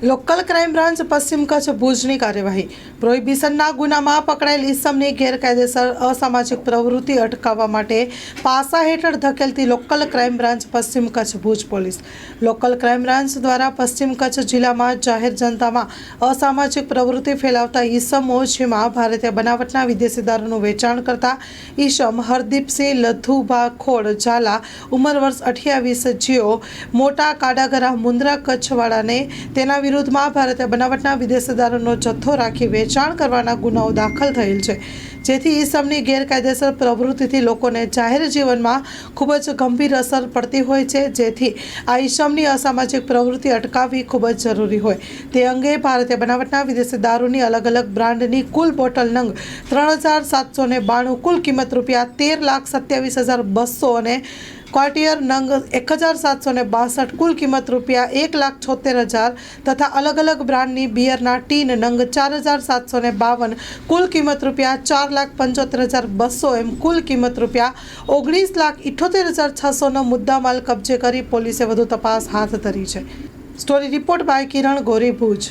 Local crime branch પશ્ચિમ કચ્છ ભુજની કાર્યવાહી। પ્રોહિબિશનના ગુનામાં પકડાયેલ ઈસમની ગેરકાયદેસર અસામાજિક પ્રવૃત્તિ અટકાવવા માટે પાસા હેઠળ ધકેલતી લોકલ ક્રાઇમ બ્રાન્ચ પશ્ચિમ Kutch Bhuj police. Local crime branch દ્વારા પશ્ચિમ કચ્છ જિલ્લામાં જાહેર જનતામાં અસામાજિક પ્રવૃત્તિ ફેલાવતા ઈસમો, જેમાં ભારતીય બનાવટના વિદેશી દારૂનું વેચાણ કરતા ઈસમ હરદીપસિંહ લધુભા ખોડ ઝાલા, ઉંમર વર્ષ 28, જેઓ મોટા કાડાગરા મુન્દ્રા કચ્છવાળાને તેના વિરુદ્ધમાં ભારતીય બનાવટના વિદેશી દારૂનો જથ્થો રાખી વેચાણ કરવાના ગુનાઓ દાખલ થયેલ છે, જેથી ઈસમની ગેરકાયદેસર પ્રવૃત્તિથી લોકોને જાહેર જીવનમાં ખૂબ જ ગંભીર અસર પડતી હોય છે, જેથી આ ઈસમની અસામાજિક પ્રવૃત્તિ અટકાવવી ખૂબ જ જરૂરી હોય તે અંગે ભારતીય બનાવટના વિદેશી દારૂની અલગ અલગ બ્રાન્ડની કુલ બોટલ નંગ 3792, કુલ કિંમત ₹13,27,200 અને ક્વાર્ટિયર નંગ 1762, કુલ કિંમત ₹1,76,000 તથા અલગ અલગ બ્રાન્ડની બિયરના ટીન નંગ 4752, કુલ કિંમત ₹4,75,200 એમ કુલ કિંમત ₹19,78,600નો મુદ્દામાલ કબજે કરી પોલીસે વધુ તપાસ હાથ ધરી છે। Story report by Kiran Gori, Bhuj.